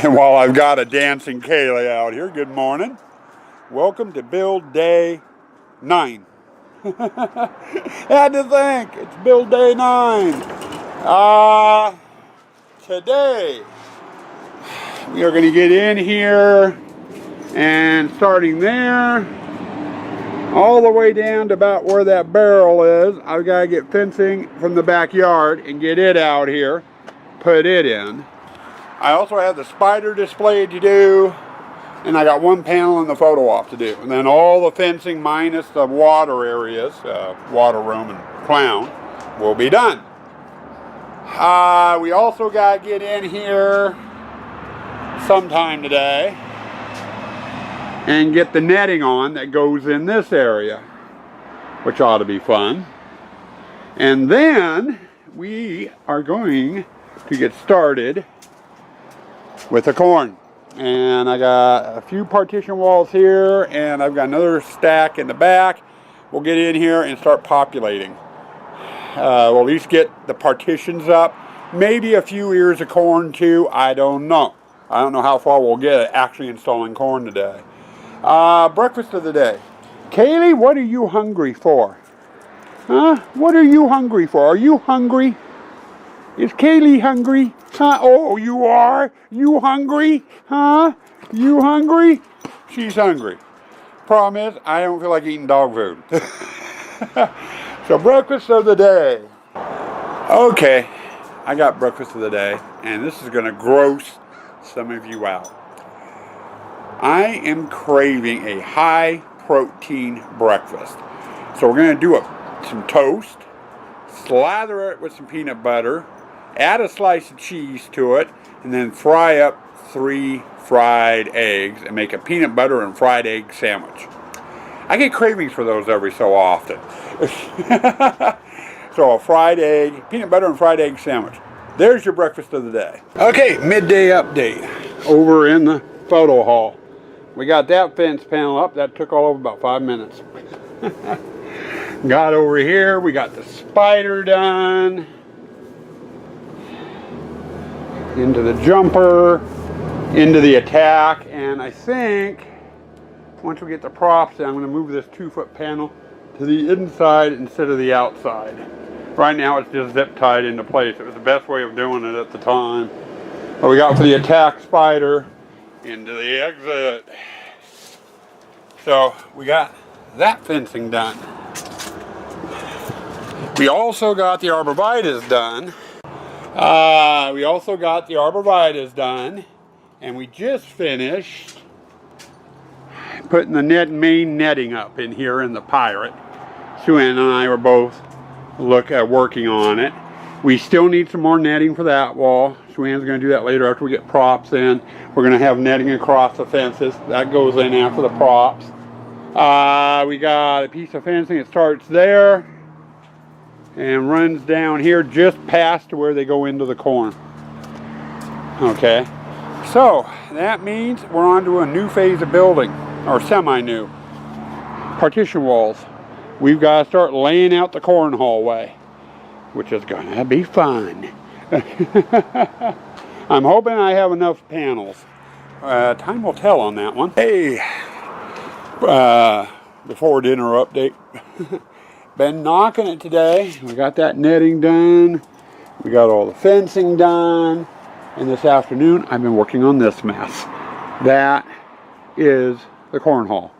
And while I've got a dancing Kaylee out here, good morning. Welcome to build day 9. Had to think, it's build day 9. Today, we are going to get in here and starting there, all the way down to about where that barrel is. I've got to get fencing from the backyard and get it out here, put it in. I also have the spider display to do, and I got one panel in the photo op to do. And then all the fencing minus the water areas, water room and clown, will be done. We also got to get in here sometime today and get the netting on that goes in this area, which ought to be fun. And then we are going to get started with the corn. And I got a few partition walls here, and I've got another stack in the back. We'll get in here and start populating. We'll at least get the partitions up. Maybe a few ears of corn too, I don't know. I don't know how far we'll get at actually installing corn today. Breakfast of the day. Kaylee, what are you hungry for? Huh? What are you hungry for? Are you hungry? Is Kaylee hungry? Huh? Oh, you are? You hungry? Huh? You hungry? She's hungry. Problem is, I don't feel like eating dog food. So breakfast of the day. Okay, I got breakfast of the day, and this is going to gross some of you out. I am craving a high protein breakfast. So we're going to do some toast, slather it with some peanut butter, add a slice of cheese to it, and then fry up 3 fried eggs and make a peanut butter and fried egg sandwich. I get cravings for those every so often. So a fried egg, peanut butter and fried egg sandwich. There's your breakfast of the day. Okay, midday update over in the photo hall. We got that fence panel up. That took all of about 5 minutes. Got over here, we got the spider done. Into the jumper, into the attack, and I think once we get the props in, I'm going to move this 2-foot panel to the inside instead of the outside. Right now it's just zip tied into place. It was the best way of doing it at the time. What we got for the attack spider into the exit. So we got that fencing done. We also got the arborvitaes done. And we just finished putting the main netting up in here in the Pirate. Sue Ann and I were both working on it. We still need some more netting for that wall. Sue Ann's going to do that later after we get props in. We're going to have netting across the fences. That goes in after the props. We got a piece of fencing that starts there and runs down here just past where they go into the corn. Okay, so that means we're on to a new phase of building, or semi-new. Partition walls. We've got to start laying out the corn hallway, which is going to be fun. I'm hoping I have enough panels. Time will tell on that one. Hey, before dinner update. Been knocking it today. We got that netting done. We got all the fencing done. And this afternoon, I've been working on this mess. That is the corn hall.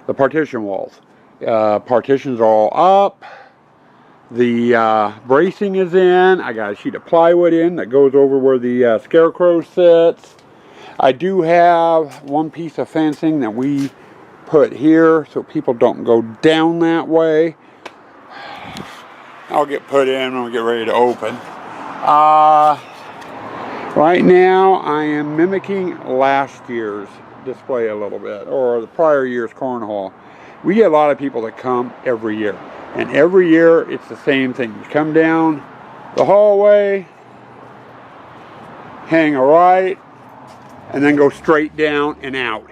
The partition walls. Partitions are all up. The bracing is in. I got a sheet of plywood in that goes over where the scarecrow sits. I do have one piece of fencing that we put here so people don't go down that way. I'll get put in when we get ready to open. Right now I am mimicking last year's display a little bit, or the prior year's cornhole. We get a lot of people that come every year, and every year it's the same thing. You come down the hallway, hang a right, and then go straight down and out.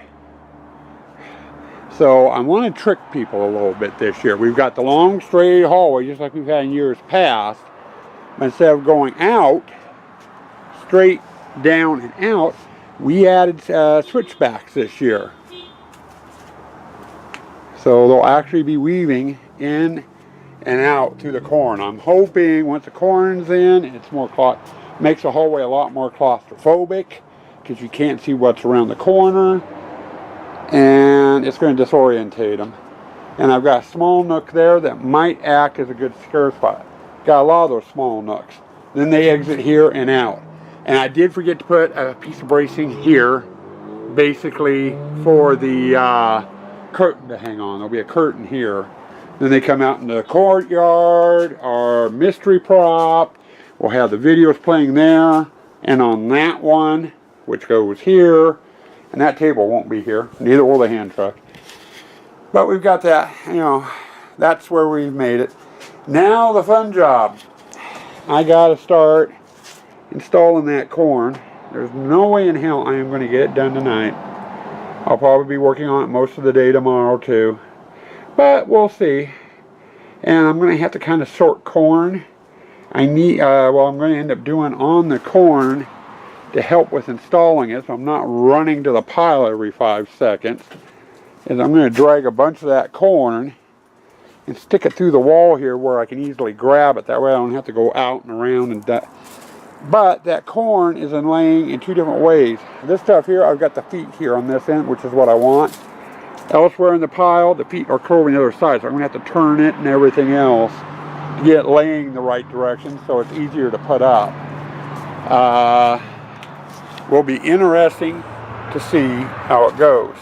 So I want to trick people a little bit this year. We've got the long straight hallway just like we've had in years past. But instead of going out, straight down and out, we added switchbacks this year. So they'll actually be weaving in and out through the corn. I'm hoping once the corn's in, it's makes the hallway a lot more claustrophobic because you can't see what's around the corner, and it's going to disorientate them. And I've got a small nook there that might act as a good scare spot. Got a lot of those small nooks. Then they exit here and out. And I did forget to put a piece of bracing here, basically for the curtain to hang on. There'll be a curtain here. Then they come out in the courtyard, our mystery prop. We'll have the videos playing there, and on that one, which goes here, and that table won't be here, neither will the hand truck. But we've got that, you know, that's where we've made it. Now the fun job. I gotta start installing that corn. There's no way in hell I am going to get it done tonight. I'll probably be working on it most of the day tomorrow too. But we'll see. And I'm going to have to kind of sort corn. I'm going to end up doing on the corn to help with installing it, so I'm not running to the pile every 5 seconds. Is I'm going to drag a bunch of that corn and stick it through the wall here where I can easily grab it. That way I don't have to go out and around and but that corn is laying in 2 different ways. This stuff here, I've got the feet here on this end, which is what I want. Elsewhere in the pile, the feet are curving the other side, so I'm going to have to turn it and everything else to get it laying the right direction so it's easier to put up. Will be interesting to see how it goes.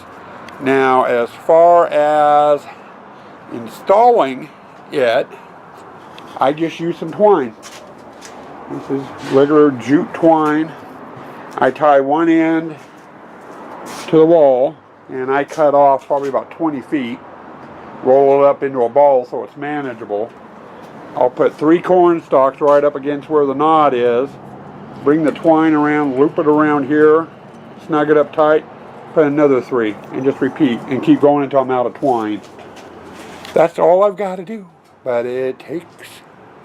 Now, as far as installing it, I just use some twine. This is regular jute twine. I tie one end to the wall, and I cut off probably about 20 feet, roll it up into a ball so it's manageable. I'll put 3 corn stalks right up against where the knot is, bring the twine around, loop it around here, snug it up tight, put another 3, and just repeat, and keep going until I'm out of twine. That's all I've got to do, but it takes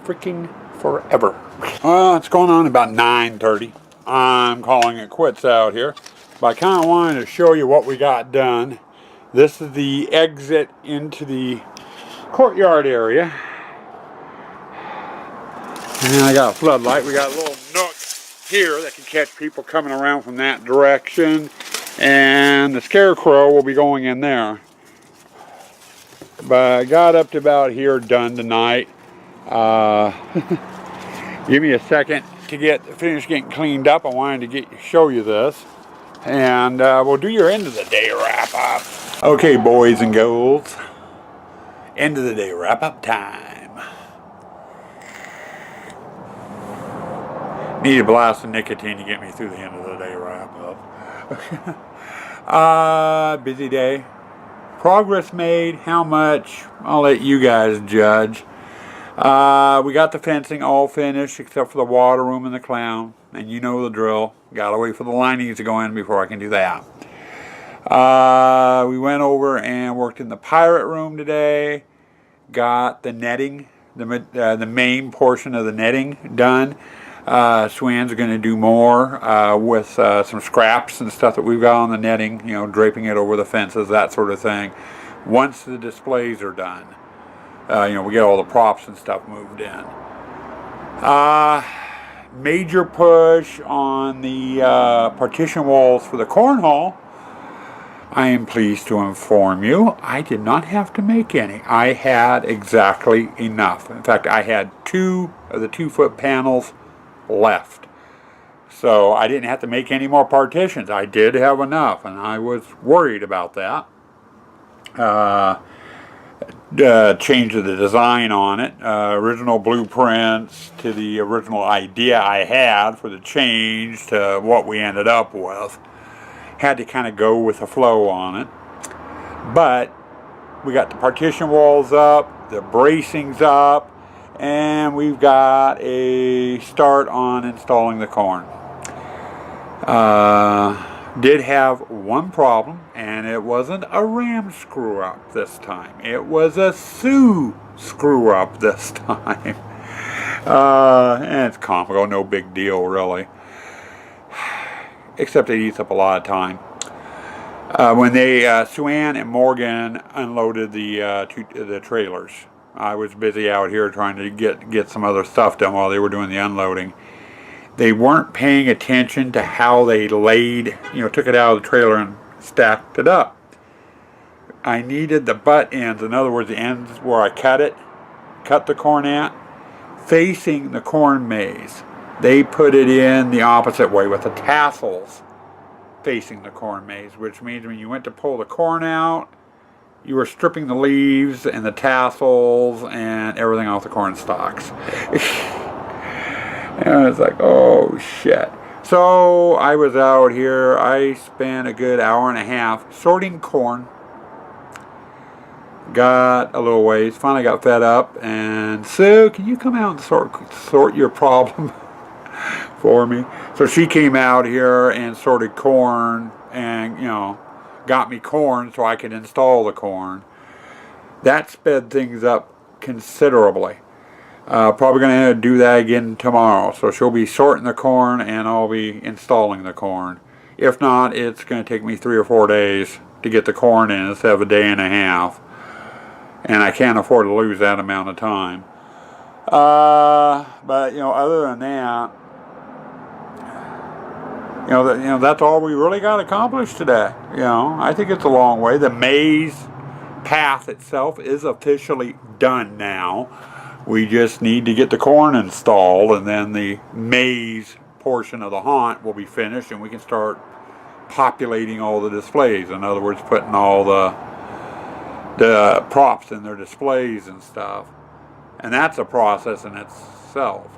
freaking forever. Well, it's going on about 9:30. I'm calling it quits out here, but I kind of wanted to show you what we got done. This is the exit into the courtyard area. And I got a floodlight. We got a little nook here that can catch people coming around from that direction, and the scarecrow will be going in there. But I got up to about here done tonight. Give me a second to finish getting cleaned up. I wanted to show you this, and we'll do your end of the day wrap up. Okay, boys and girls, end of the day wrap up time. Need a blast of nicotine to get me through the end of the day wrap up. Busy day. Progress made. How much? I'll let you guys judge. We got the fencing all finished except for the water room and the clown, and you know the drill. Gotta wait for the linings to go in before I can do that. We went over and worked in the pirate room today. Got the netting, the main portion of the netting done. Swan's are going to do more with some scraps and stuff that we've got on the netting, you know, draping it over the fences, that sort of thing. Once the displays are done, you know, we get all the props and stuff moved in. Major push on the partition walls for the cornhole. I am pleased to inform you, I did not have to make any. I had exactly enough. In fact, I had 2 of the 2-foot panels left. So I didn't have to make any more partitions. I did have enough, and I was worried about that. change of the design on it. Original blueprints to the original idea I had for the change to what we ended up with. Had to kind of go with the flow on it. But we got the partition walls up, the bracings up, and we've got a start on installing the corn. Did have one problem, and it wasn't a ram screw up this time. It was a Sioux screw up this time. And it's comical, no big deal really. Except it eats up a lot of time. When Sue Ann and Morgan unloaded the trailers, I was busy out here trying to get some other stuff done while they were doing the unloading. They weren't paying attention to how they laid, took it out of the trailer and stacked it up. I needed the butt ends, in other words, the ends where I cut the corn at, facing the corn maze. They put it in the opposite way with the tassels facing the corn maze, which means when you went to pull the corn out, you were stripping the leaves and the tassels and everything off the corn stalks. And I was like, oh shit. So I was out here, I spent a good hour and a half sorting corn. Got a little ways, finally got fed up, and Sue, can you come out and sort your problem for me? So she came out here and sorted corn and, got me corn so I could install the corn. That sped things up considerably. Probably going to do that again tomorrow. So she'll be sorting the corn and I'll be installing the corn. If not, it's going to take me 3 or 4 days to get the corn in instead of a day and a half. And I can't afford to lose that amount of time. But other than that, that's all we really got accomplished today. I think it's a long way. The maze path itself is officially done now. We just need to get the corn installed, and then the maze portion of the haunt will be finished, and we can start populating all the displays. In other words, putting all the props in their displays and stuff. And that's a process in itself.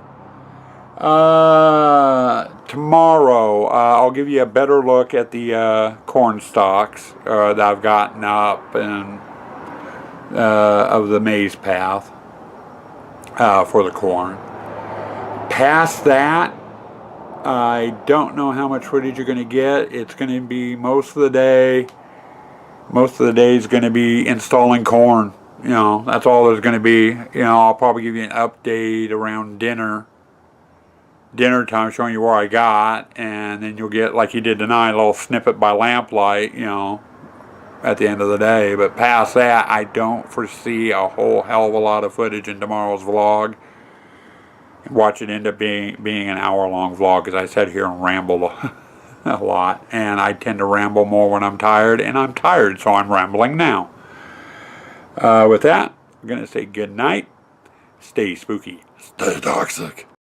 Tomorrow, I'll give you a better look at the corn stalks that I've gotten up and of the maze path for the corn. Past that, I don't know how much footage you're going to get. It's going to be most of the day. Most of the day is going to be installing corn. That's all there's going to be. I'll probably give you an update around dinner time, showing you where I got, and then you'll get, like you did tonight, a little snippet by lamplight, at the end of the day. But past that, I don't foresee a whole hell of a lot of footage in tomorrow's vlog. Watch it end up being an hour-long vlog, because I sit here and ramble a lot, and I tend to ramble more when I'm tired, and I'm tired, so I'm rambling now. With that, I'm going to say good night, stay spooky, stay toxic.